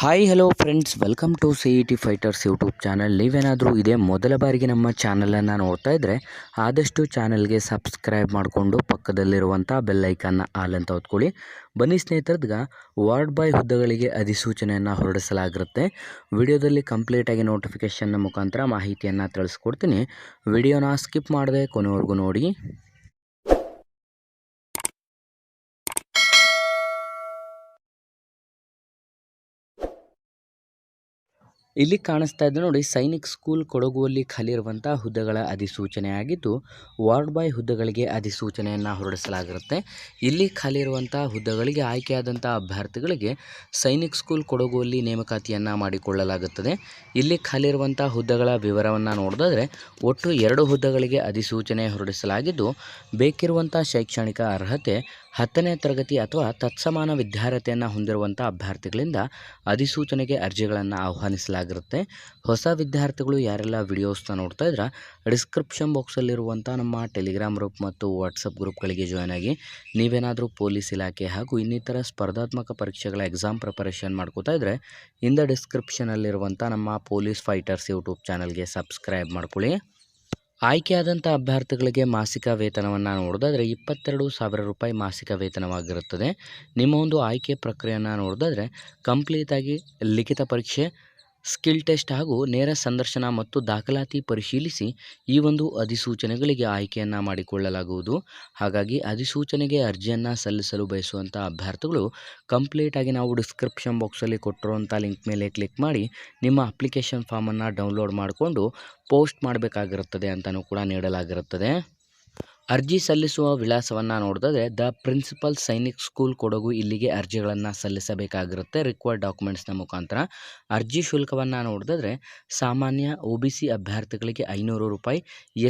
Hi hello friends, welcome to C E T fighters YouTube channel. ನೀವೇನಾದರೂ ಇದೇ ಮೊದಲ ಬಾರಿಗೆ ನಮ್ಮ ಚಾನಲನ್ನು ನೋಡ್ತಾ ಇದ್ದರೆ ಆದಷ್ಟು ಚಾನಲ್ಗೆ ಸಬ್ಸ್ಕ್ರೈಬ್ ಮಾಡಿಕೊಂಡು ಪಕ್ಕದಲ್ಲಿರುವಂಥ ಬೆಲ್ಲೈಕನ್ನ ಆಲ್ ಅಂತ ಹೊತ್ಕೊಳ್ಳಿ. ಬನ್ನಿ ಸ್ನೇಹಿತರದ್ಗ ವಾರ್ಡ್ ಬಾಯ್ ಹುದ್ದೆಗಳಿಗೆ ಅಧಿಸೂಚನೆಯನ್ನು ಹೊರಡಿಸಲಾಗಿರುತ್ತೆ. ವಿಡಿಯೋದಲ್ಲಿ ಕಂಪ್ಲೀಟಾಗಿ ನೋಟಿಫಿಕೇಷನ್ನ ಮುಖಾಂತರ ಮಾಹಿತಿಯನ್ನು ತಿಳಿಸ್ಕೊಡ್ತೀನಿ. ವಿಡಿಯೋನ ಸ್ಕಿಪ್ ಮಾಡದೆ ಕೊನೆವರೆಗೂ ನೋಡಿ. ಇಲ್ಲಿ ಕಾಣಿಸ್ತಾ ಇದ್ದು ನೋಡಿ, ಸೈನಿಕ್ ಸ್ಕೂಲ್ ಕೊಡಗುವಲ್ಲಿ ಖಾಲಿ ಇರುವಂಥ ಹುದ್ದೆಗಳ ಅಧಿಸೂಚನೆ ಆಗಿದ್ದು, ವಾರ್ಡ್ ಬಾಯ್ ಹುದ್ದೆಗಳಿಗೆ ಅಧಿಸೂಚನೆಯನ್ನು ಹೊರಡಿಸಲಾಗಿರುತ್ತೆ. ಇಲ್ಲಿ ಖಾಲಿ ಇರುವಂಥ ಹುದ್ದೆಗಳಿಗೆ ಆಯ್ಕೆಯಾದಂಥ ಅಭ್ಯರ್ಥಿಗಳಿಗೆ ಸೈನಿಕ್ ಸ್ಕೂಲ್ ಕೊಡಗುವಲ್ಲಿ ನೇಮಕಾತಿಯನ್ನು ಮಾಡಿಕೊಳ್ಳಲಾಗುತ್ತದೆ. ಇಲ್ಲಿ ಖಾಲಿ ಇರುವಂಥ ಹುದ್ದೆಗಳ ವಿವರವನ್ನು ನೋಡಿದ್ರೆ ಒಟ್ಟು 2 ಹುದ್ದೆಗಳಿಗೆ ಅಧಿಸೂಚನೆ ಹೊರಡಿಸಲಾಗಿದ್ದು, ಬೇಕಿರುವಂಥ ಶೈಕ್ಷಣಿಕ ಅರ್ಹತೆ 10ನೇ ತರಗತಿ ಅಥವಾ ತತ್ಸಮಾನ ವಿದ್ಯಾರ್ಹತೆಯನ್ನು ಹೊಂದಿರುವಂಥ ಅಭ್ಯರ್ಥಿಗಳಿಂದ ಅಧಿಸೂಚನೆಗೆ ಅರ್ಜಿಗಳನ್ನು ಆಹ್ವಾನಿಸಲಾಗಿರುತ್ತೆ. ಹೊಸ ವಿದ್ಯಾರ್ಥಿಗಳು ಯಾರೆಲ್ಲ ವಿಡಿಯೋಸ್ನ ನೋಡ್ತಾ ಇದ್ರೆ ಡಿಸ್ಕ್ರಿಪ್ಷನ್ ಬಾಕ್ಸಲ್ಲಿರುವಂಥ ನಮ್ಮ ಟೆಲಿಗ್ರಾಮ್ ಗ್ರೂಪ್ ಮತ್ತು ವಾಟ್ಸಪ್ ಗ್ರೂಪ್ಗಳಿಗೆ ಜಾಯ್ನ್ ಆಗಿ. ನೀವೇನಾದರೂ ಪೊಲೀಸ್ ಇಲಾಖೆ ಹಾಗೂ ಇನ್ನಿತರ ಸ್ಪರ್ಧಾತ್ಮಕ ಪರೀಕ್ಷೆಗಳ ಎಕ್ಸಾಮ್ ಪ್ರಿಪರೇಷನ್ ಮಾಡ್ಕೋತಾ ಇದ್ದರೆ ಡಿಸ್ಕ್ರಿಪ್ಷನಲ್ಲಿರುವಂಥ ನಮ್ಮ ಪೊಲೀಸ್ ಫೈಟರ್ಸ್ ಯೂಟ್ಯೂಬ್ ಚಾನಲ್ಗೆ ಸಬ್ಸ್ಕ್ರೈಬ್ ಮಾಡ್ಕೊಳ್ಳಿ. ಆಯ್ಕೆಯಾದಂಥ ಅಭ್ಯರ್ಥಿಗಳಿಗೆ ಮಾಸಿಕ ವೇತನವನ್ನು ನೋಡೋದಾದರೆ 22,000 ರೂಪಾಯಿ ಮಾಸಿಕ ವೇತನವಾಗಿರುತ್ತದೆ. ನಿಮ್ಮ ಒಂದು ಆಯ್ಕೆ ಪ್ರಕ್ರಿಯೆಯನ್ನು ನೋಡೋದಾದರೆ ಕಂಪ್ಲೀಟಾಗಿ ಲಿಖಿತ ಪರೀಕ್ಷೆ, ಸ್ಕಿಲ್ ಟೆಸ್ಟ್ ಹಾಗೂ ನೇರ ಸಂದರ್ಶನ ಮತ್ತು ದಾಖಲಾತಿ ಪರಿಶೀಲಿಸಿ ಈ ಒಂದು ಅಧಿಸೂಚನೆಗಳಿಗೆ ಆಯ್ಕೆಯನ್ನು ಮಾಡಿಕೊಳ್ಳಲಾಗುವುದು. ಹಾಗಾಗಿ ಅಧಿಸೂಚನೆಗೆ ಅರ್ಜಿಯನ್ನು ಸಲ್ಲಿಸಲು ಬಯಸುವಂಥ ಅಭ್ಯರ್ಥಿಗಳು ಕಂಪ್ಲೀಟಾಗಿ ನಾವು ಡಿಸ್ಕ್ರಿಪ್ಷನ್ ಬಾಕ್ಸಲ್ಲಿ ಕೊಟ್ಟಿರುವಂಥ ಲಿಂಕ್ ಮೇಲೆ ಕ್ಲಿಕ್ ಮಾಡಿ ನಿಮ್ಮ ಅಪ್ಲಿಕೇಶನ್ ಫಾರ್ಮನ್ನು ಡೌನ್ಲೋಡ್ ಮಾಡಿಕೊಂಡು ಪೋಸ್ಟ್ ಮಾಡಬೇಕಾಗಿರುತ್ತದೆ ಅಂತಲೂ ಕೂಡ ನೀಡಲಾಗಿರುತ್ತದೆ. ಅರ್ಜಿ ಸಲ್ಲಿಸುವ ವಿಳಾಸವನ್ನು ನೋಡಿದ್ರೆ the principal Sainik school Kodagu, ಇಲ್ಲಿಗೆ ಅರ್ಜಿಗಳನ್ನು ಸಲ್ಲಿಸಬೇಕಾಗಿರುತ್ತೆ ರಿಕ್ವೈರ್ಡ್ ಡಾಕ್ಯುಮೆಂಟ್ಸ್ನ ಮುಖಾಂತರ. ಅರ್ಜಿ ಶುಲ್ಕವನ್ನು ನೋಡಿದ್ರೆ ಸಾಮಾನ್ಯ OBC ಅಭ್ಯರ್ಥಿಗಳಿಗೆ 500 ರೂಪಾಯಿ,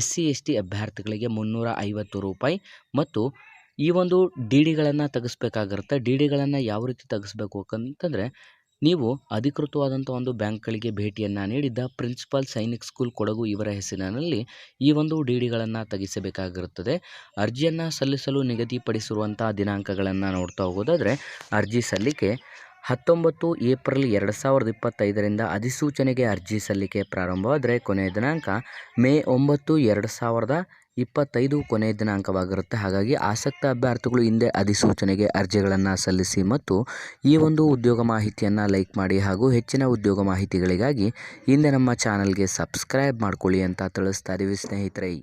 SC ST ಅಭ್ಯರ್ಥಿಗಳಿಗೆ 350 ರೂಪಾಯಿ ಮತ್ತು ಈ ಒಂದು DDಗಳನ್ನು ತೆಗೆಸಬೇಕಾಗಿರುತ್ತೆ. DDಗಳನ್ನು ಯಾವ ರೀತಿ ತೆಗೆಸಬೇಕು ಅಂತಂದರೆ, ನೀವು ಅಧಿಕೃತವಾದಂಥ ಒಂದು ಬ್ಯಾಂಕ್ಗಳಿಗೆ ಭೇಟಿಯನ್ನು ನೀಡಿದ್ದ ಪ್ರಿನ್ಸಿಪಲ್ ಸೈನಿಕ್ ಸ್ಕೂಲ್ ಕೊಡಗು ಇವರ ಹೆಸರಿನಲ್ಲಿ ಈ ಒಂದು DDಗಳನ್ನು ತೆಗೆಸಬೇಕಾಗಿರುತ್ತದೆ. ಅರ್ಜಿಯನ್ನು ಸಲ್ಲಿಸಲು ನಿಗದಿಪಡಿಸಿರುವಂಥ ದಿನಾಂಕಗಳನ್ನು ನೋಡ್ತಾ ಹೋಗೋದಾದರೆ ಅರ್ಜಿ ಸಲ್ಲಿಕೆ 19 ಏಪ್ರಿಲ್ 2025ರಿಂದ ಅಧಿಸೂಚನೆಗೆ ಅರ್ಜಿ ಸಲ್ಲಿಕೆ ಪ್ರಾರಂಭವಾದರೆ ಕೊನೆಯ ದಿನಾಂಕ ಮೇ 9, 2025 ಕೊನೆಯ ದಿನಾಂಕವಾಗಿರುತ್ತೆ. ಹಾಗಾಗಿ ಆಸಕ್ತ ಅಭ್ಯರ್ಥಿಗಳು ಹಿಂದೆ ಅಧಿಸೂಚನೆಗೆ ಅರ್ಜಿಗಳನ್ನು ಸಲ್ಲಿಸಿ ಮತ್ತು ಈ ಒಂದು ಉದ್ಯೋಗ ಮಾಹಿತಿಯನ್ನು ಲೈಕ್ ಮಾಡಿ ಹಾಗೂ ಹೆಚ್ಚಿನ ಉದ್ಯೋಗ ಮಾಹಿತಿಗಳಿಗಾಗಿ ಹಿಂದೆ ನಮ್ಮ ಚಾನಲ್ಗೆ ಸಬ್ಸ್ಕ್ರೈಬ್ ಮಾಡ್ಕೊಳ್ಳಿ ಅಂತ ತಿಳಿಸ್ತಾ ಇದ್ದೀವಿ ಸ್ನೇಹಿತರೆ.